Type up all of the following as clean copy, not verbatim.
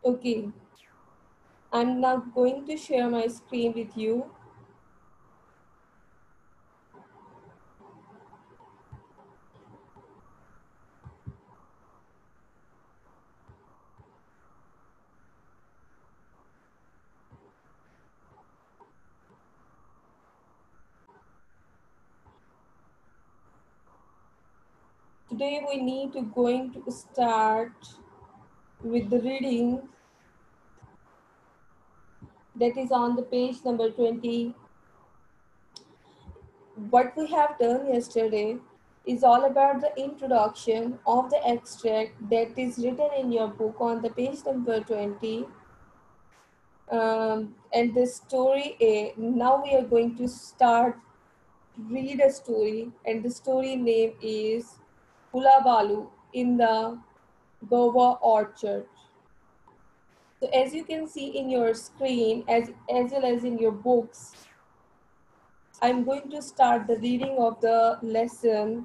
Okay, I'm now going to share my screen with you. Today we need to going to start with the reading that is on the page number 20. What we have done yesterday is all about the introduction of the extract that is written in your book on the page number 20. And the story A. Now we are going to start read a story, and the story name is Hullabaloo in the Guava orchard. So as you can see in your screen, as well as in your books, I'm going to start the reading of the lesson.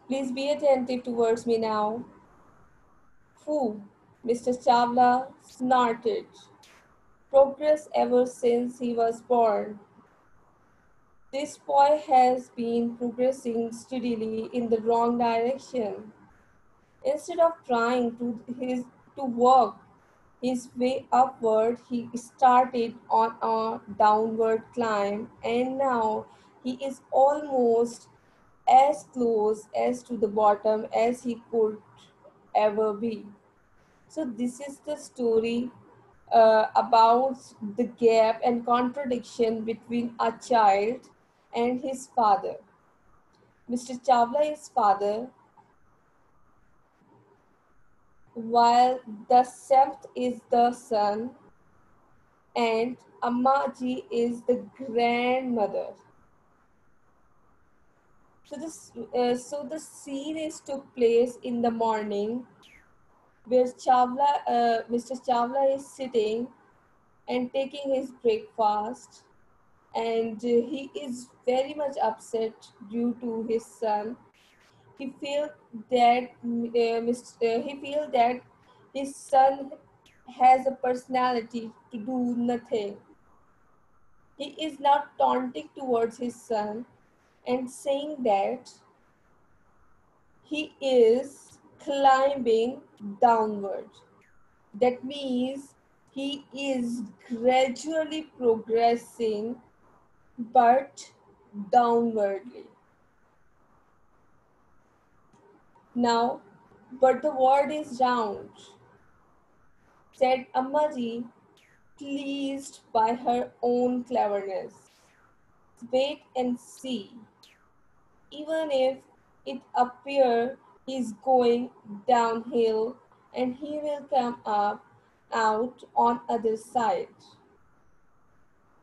Please be attentive towards me now. Phoo, Mr. Chawla snorted. Progress ever since he was born. This boy has been progressing steadily in the wrong direction. Instead of trying to work his way upward, he started on a downward climb, and now he is almost as close as to the bottom as he could ever be. So this is the story about the gap and contradiction between a child and his father. Mr. Chawla's father, while the seventh is the son, and Ammaji is the grandmother. So the scene is took place in the morning, where Mr. Chawla is sitting and taking his breakfast, and he is very much upset due to his son. He feels that he feels that his son has a personality to do nothing. He is now taunting towards his son and saying that he is climbing downward. That means he is gradually progressing but downwardly. Now, but the world is round, said Ammaji, pleased by her own cleverness. Wait and see. Even if it appear he's going downhill, and he will come up out on other side.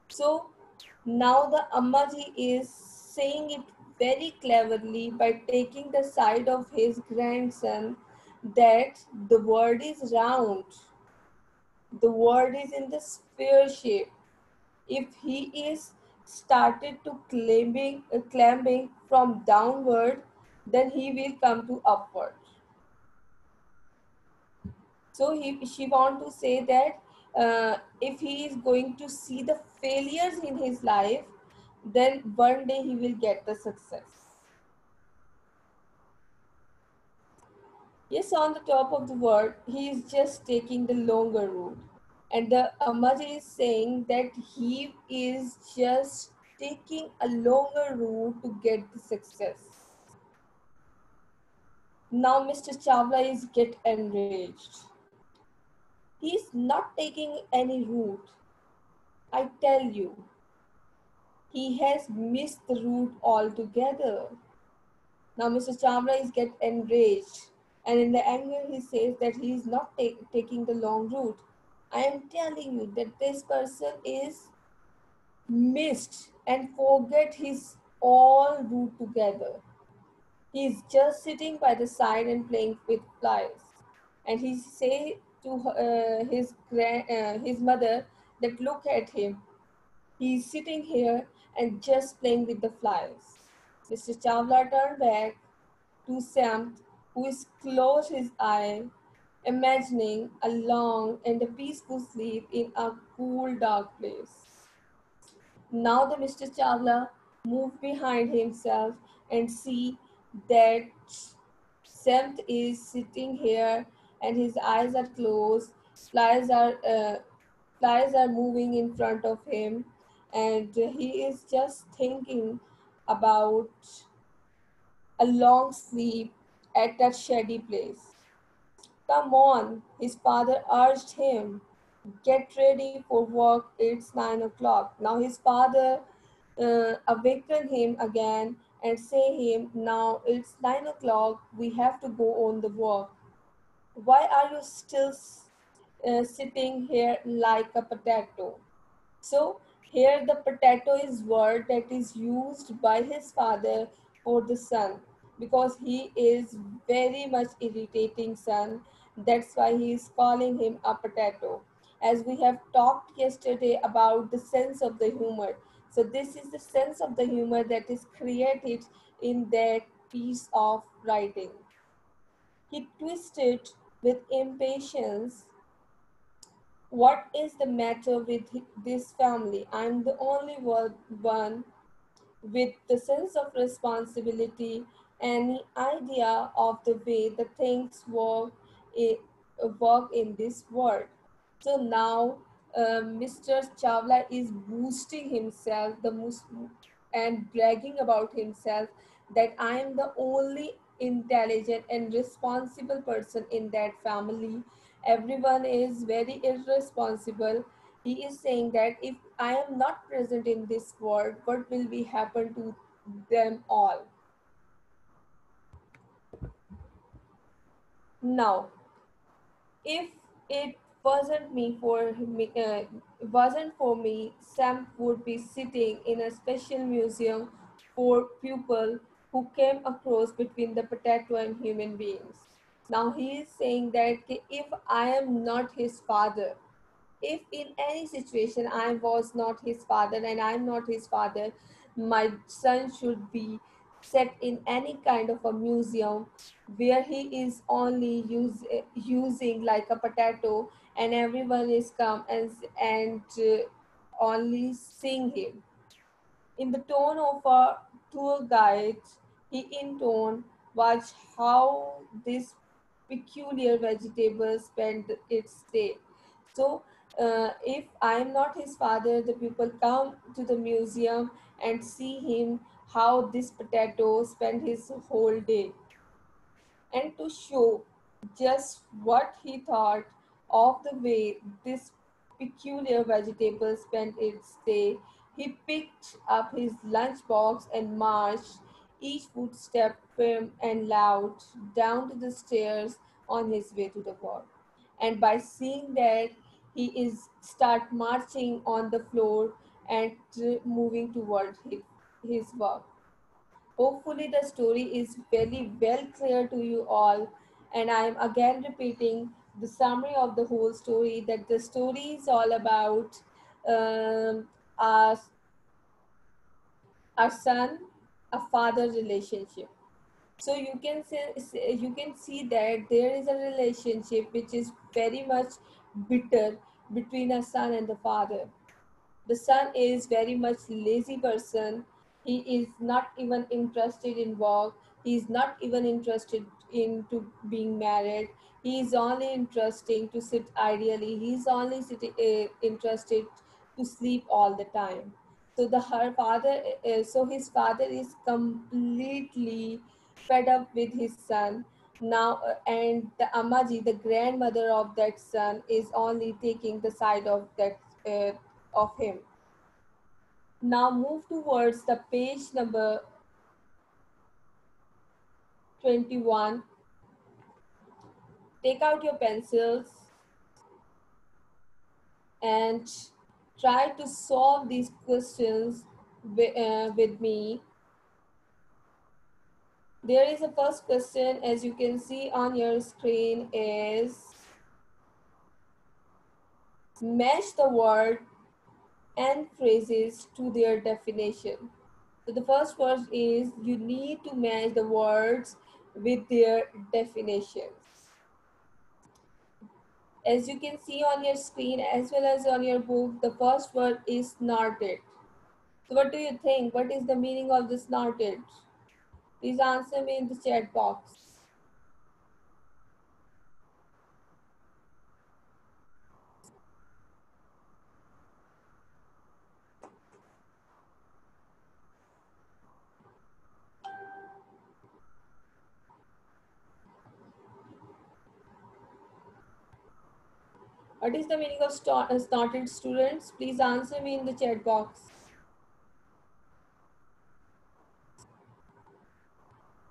So now the Ammaji is saying it very cleverly by taking the side of his grandson that the world is round. The world is in the sphere shape. If he is started to climbing from downward, then he will come to upward. So she want to say that if he is going to see the failures in his life, then one day he will get the success. Yes, on the top of the world, he is just taking the longer route. And the Amaj is saying that he is just taking a longer route to get the success. Now Mr. Chawla is get enraged. He is not taking any route. I tell you, he has missed the route altogether. Now Mr. Chawla is get enraged, and in the anger he says that he is not taking the long route. I am telling you that this person is missed and forget his all route together. He is just sitting by the side and playing with flies. And he say to his mother that look at him. He is sitting here and just playing with the flies. Mr. Chawla turned back to Sam, who is closed his eye, imagining a long and a peaceful sleep in a cool, dark place. Now the Mr. Chawla moved behind himself and see that Samt is sitting here and his eyes are closed. Flies are uh, flies are moving in front of him, and he is just thinking about a long sleep at that shady place. Come on, his father urged him. Get ready for work, it's 9 o'clock. Now his father awakened him again and say him, now it's 9 o'clock, we have to go on the work. Why are you still sitting here like a potato? So here the potato is word that is used by his father for the son, because he is very much irritating son. That's why he is calling him a potato. As we have talked yesterday about the sense of the humor. So this is the sense of the humor that is created in that piece of writing. He twisted with impatience. What is the matter with this family? I'm the only one with the sense of responsibility, any idea of the way the things work in this world. So now Mr. Chawla is boosting himself and bragging about himself that I am the only intelligent and responsible person in that family. Everyone is very irresponsible. He is saying that if I am not present in this world, what will be happen to them all? Now, if it wasn't for me, Sam would be sitting in a special museum for people who came across between the potato and human beings. Now he is saying that if I am not his father, if in any situation I was not his father and I'm not his father, my son should be set in any kind of a museum where he is only using like a potato, and everyone is come and only seeing him. In the tone of a tour guide, he intoned, watch how this peculiar vegetable spent its day. So, if I am not his father, the people come to the museum and see him how this potato spent his whole day, and to show just what he thought of the way this peculiar vegetable spent its day, he picked up his lunchbox and marched, each footstep firm and loud, down to the stairs on his way to the work. And by seeing that, he is start marching on the floor and moving toward his work. Hopefully, the story is very well clear to you all. And I am again repeating the summary of the whole story, that the story is all about um, a, a son, a father relationship. So you can see that there is a relationship which is very much bitter between a son and the father. The son is very much lazy person. He is not even interested in work. He is not even interested into being married. He is only interesting to sit ideally. He is only interested to sleep all the time. So so his father is completely fed up with his son now, and the Amaji, the grandmother of that son, is only taking the side of that of him. Now move towards the page number 21. Take out your pencils and try to solve these questions with me. There is a first question, as you can see on your screen, is match the word and phrases to their definition. So the first word is you need to match the words with their definitions. As you can see on your screen as well as on your book, the first word is snorted. So what do you think? What is the meaning of the snorted? Please answer me in the chat box. What is the meaning of snorted, students? Please answer me in the chat box.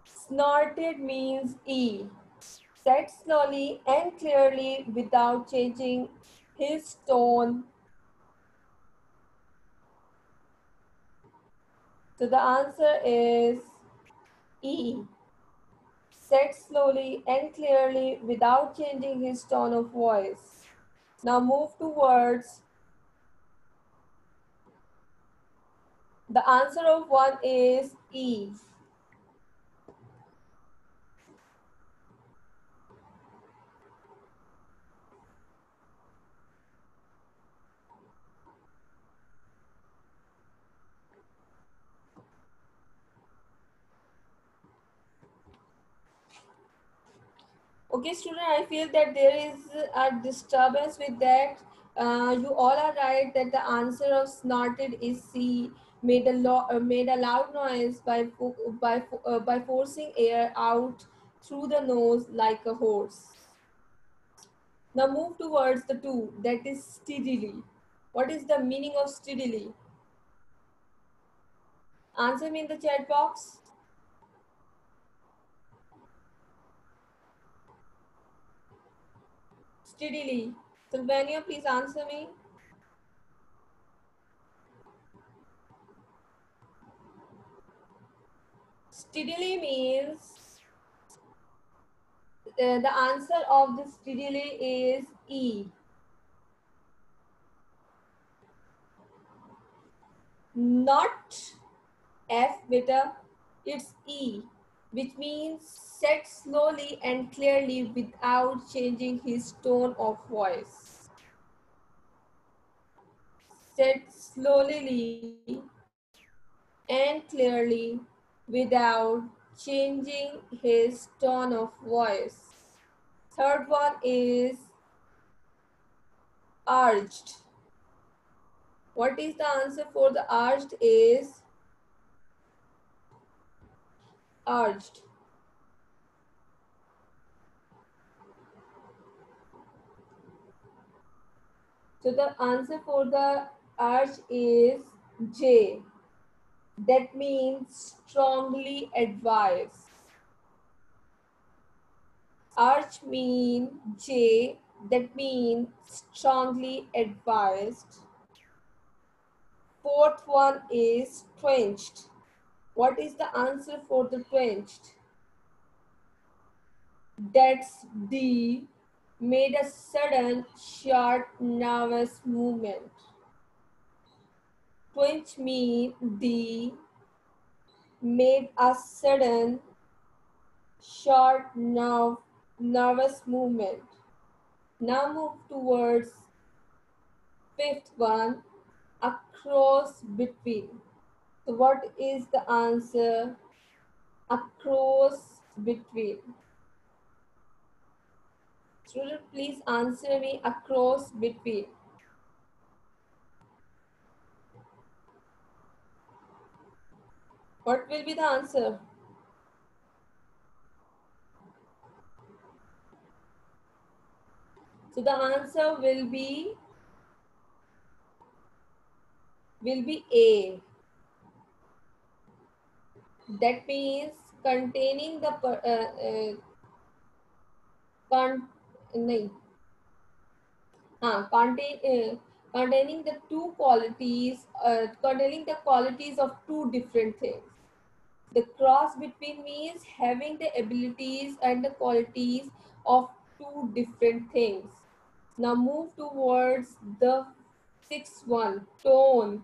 Snorted means E. Said slowly and clearly without changing his tone. So the answer is E. Said slowly and clearly without changing his tone of voice. Now move towards the answer of one is E. Okay, student, I feel that there is a disturbance with that. You all are right that the answer of snorted is C. Made a loud noise by forcing air out through the nose like a horse. Now move towards the two, that is steadily. What is the meaning of steadily? Answer me in the chat box. Steadily. Sylvania, please answer me. Steadily means the answer of this steadily is E. Not F beta, it's E, which means said slowly and clearly without changing his tone of voice. Said slowly and clearly without changing his tone of voice. Third one is urged. What is the answer for the urged is urged. So the answer for the urge is J. That means strongly advise. Urge mean J. That means strongly advised. Fourth one is quenched. What is the answer for the quenched? That's D. Made a sudden, sharp, nervous movement. Quench mean D. Made a sudden, short, nervous movement. Now move towards fifth one, a cross between. So what is the answer? A cross between. Student, please answer me, a cross between. What will be the answer? So the answer will be A. That means containing the con, nahin, containing the two qualities, containing the qualities of two different things. The cross between means having the abilities and the qualities of two different things. Now move towards the sixth one, tone.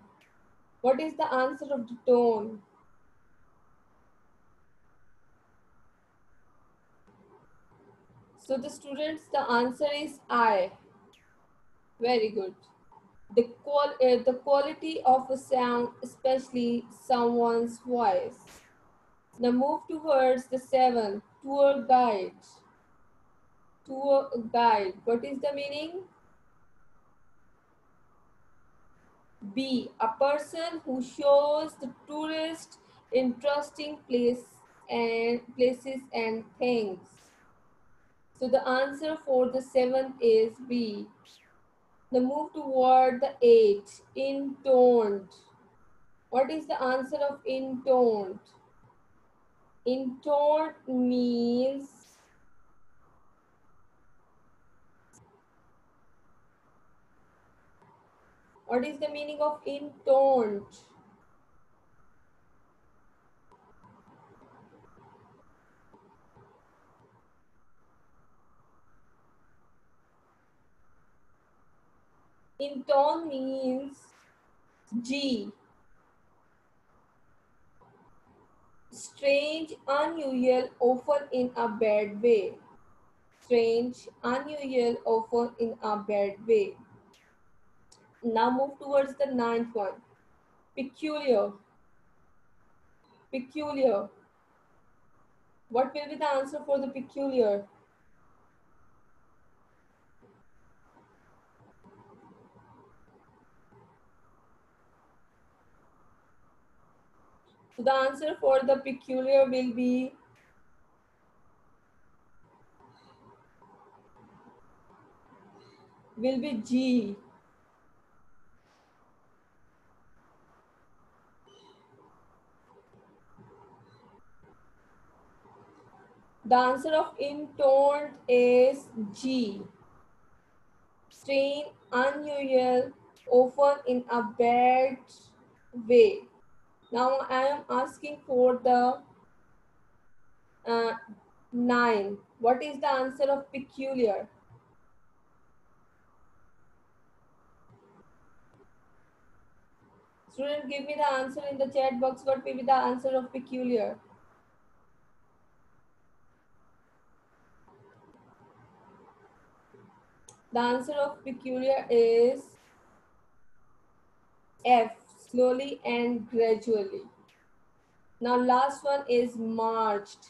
What is the answer of the tone? So the students, the answer is I. Very good. The quality of a sound, especially someone's voice. Now move towards the seven. Tour guide. Tour guide. What is the meaning? B. A person who shows the tourist interesting places and things. So the answer for the seventh is B. Now move toward the eight. Intoned. What is the answer of intoned? Intoned means, what is the meaning of intoned? Intone means G. Strange, unusual, often in a bad way. Strange, unusual, often in a bad way. Now move towards the ninth one. Peculiar. Peculiar. What will be the answer for the peculiar? So the answer for the peculiar will be G. The answer of intoned is G. Strange, unusual, often in a bad way. Now I am asking for the uh, 9. What is the answer of peculiar? Student, give me the answer in the chat box. What will be the answer of peculiar? The answer of peculiar is F. Slowly and gradually. Now last one is marched.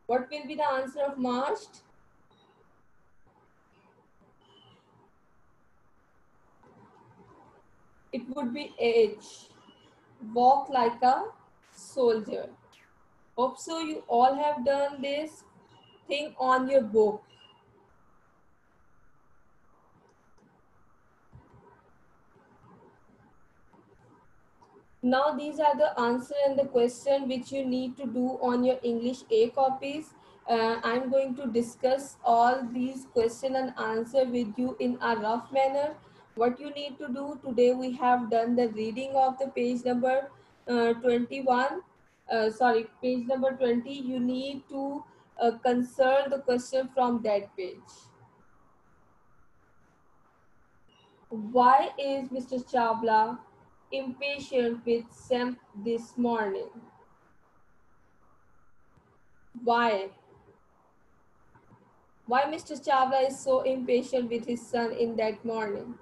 What will be the answer of marched? It would be H. Walk like a soldier. Hope so you all have done this thing on your book. Now these are the answer and the question which you need to do on your English A copies. I'm going to discuss all these question and answer with you in a rough manner. What you need to do today, we have done the reading of the page number 21. Page number 20. You need to consult the question from that page. Why is Mr. Chawla impatient with Sam this morning? Why? Why Mr. Chawla is so impatient with his son in that morning?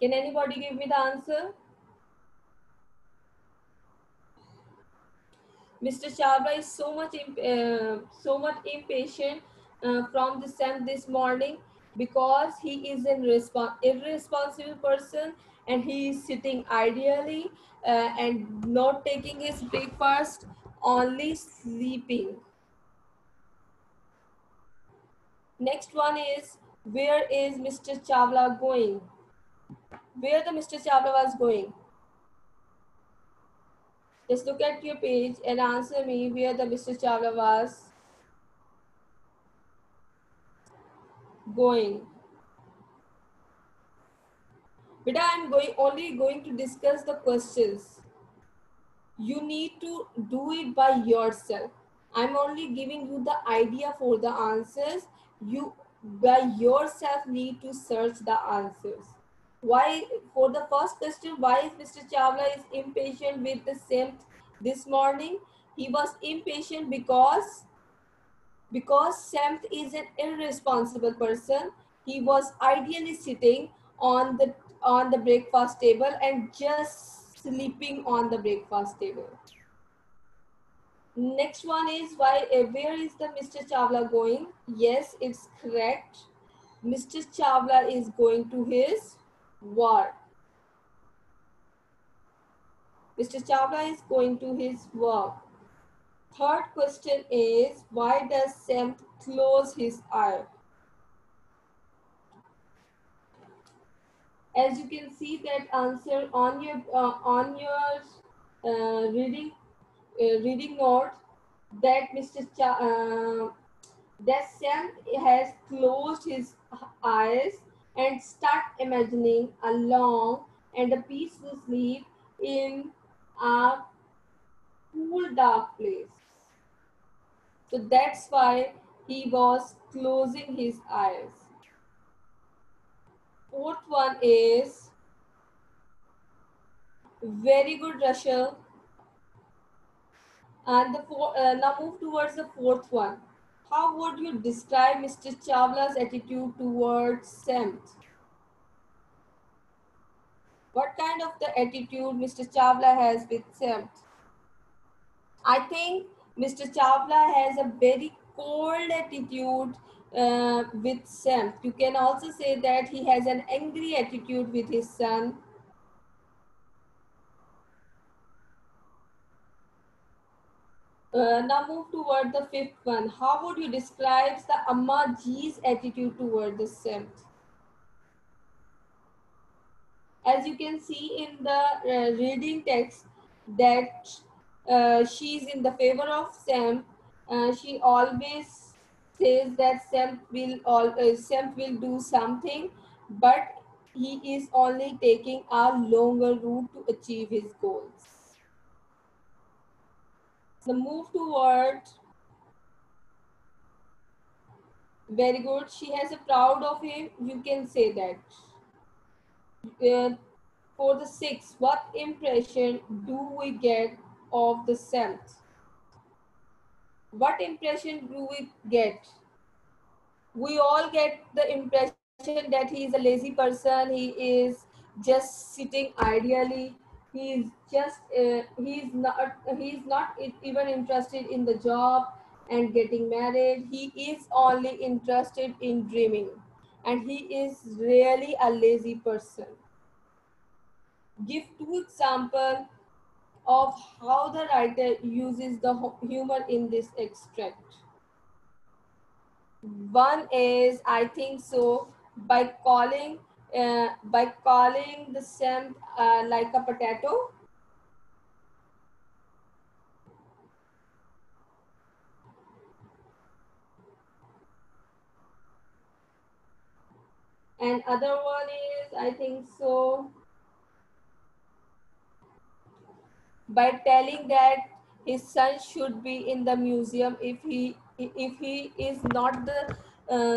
Can anybody give me the answer? Mr. Chawla is so much impatient from the sun this morning because he is an irresponsible person and he is sitting ideally and not taking his breakfast, only sleeping. Next one is, where is Mr. Chawla going? Where the Mr. Chawla was going? Just look at your page and answer me where the Mr. Chawla was going. But I'm only going to discuss the questions. You need to do it by yourself. I'm only giving you the idea for the answers. You by yourself need to search the answers. Why, for the first question, why is Mr. Chawla is impatient with the same this morning? He was impatient because Samt is an irresponsible person. He was ideally sitting on the breakfast table and just sleeping on the breakfast table. Next one is why where is the Mr. Chawla going? Yes, it's correct. Mr. Chawla is going to his work. Mr. Chawla is going to his work. Third question is why does Sam close his eye? As you can see that answer on your reading note that that Sam has closed his eyes and start imagining a long and a peaceful sleep in a cool dark place. So that's why he was closing his eyes. Fourth one is very good, Rachel. And now move towards the fourth one. How would you describe Mr. Chawla's attitude towards Samt? What kind of the attitude Mr. Chawla has with Samt? I think Mr. Chawla has a very cold attitude with Samt. You can also say that he has an angry attitude with his son. Now move toward the fifth one. How would you describe the Amma Ji's attitude toward the Samt? As you can see in the reading text that she is in the favor of Sam. She always says that Sam will do something, but he is only taking a longer route to achieve his goals. The move toward very good. She has a proud of him. You can say that. Uh, for the sixth, what impression do we get of the Samt? What impression do we get? We all get the impression that he is a lazy person. He is just sitting ideally. He is not even interested in the job and getting married. He is only interested in dreaming, and he is really a lazy person. Give two examples of how the writer uses the humor in this extract. One is, I think so, by calling the stem like a potato. And other one is, I think so, by telling that his son should be in the museum. If he is not the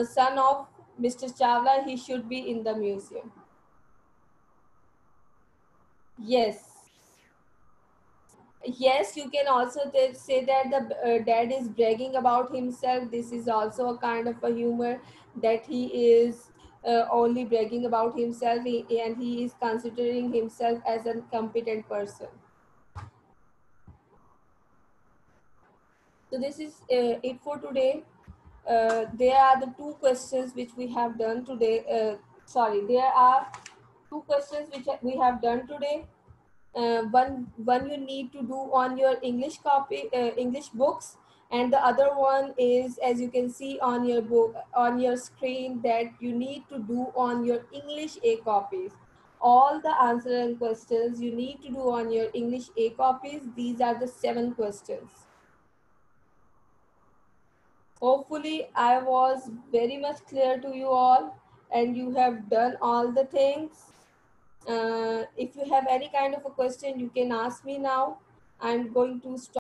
son of Mr. Chawla, he should be in the museum. Yes. Yes, you can also say that the dad is bragging about himself. This is also a kind of a humor that he is only bragging about himself, and he is considering himself as a competent person. So this is it for today. There are the two questions which we have done today. There are two questions which we have done today. One you need to do on your English books, and the other one is, as you can see on your book on your screen, that you need to do on your English A copies. All the answer and questions you need to do on your English A copies. These are the 7 questions. Hopefully, I was very much clear to you all, and you have done all the things. If you have any kind of a question, you can ask me now. I'm going to stop.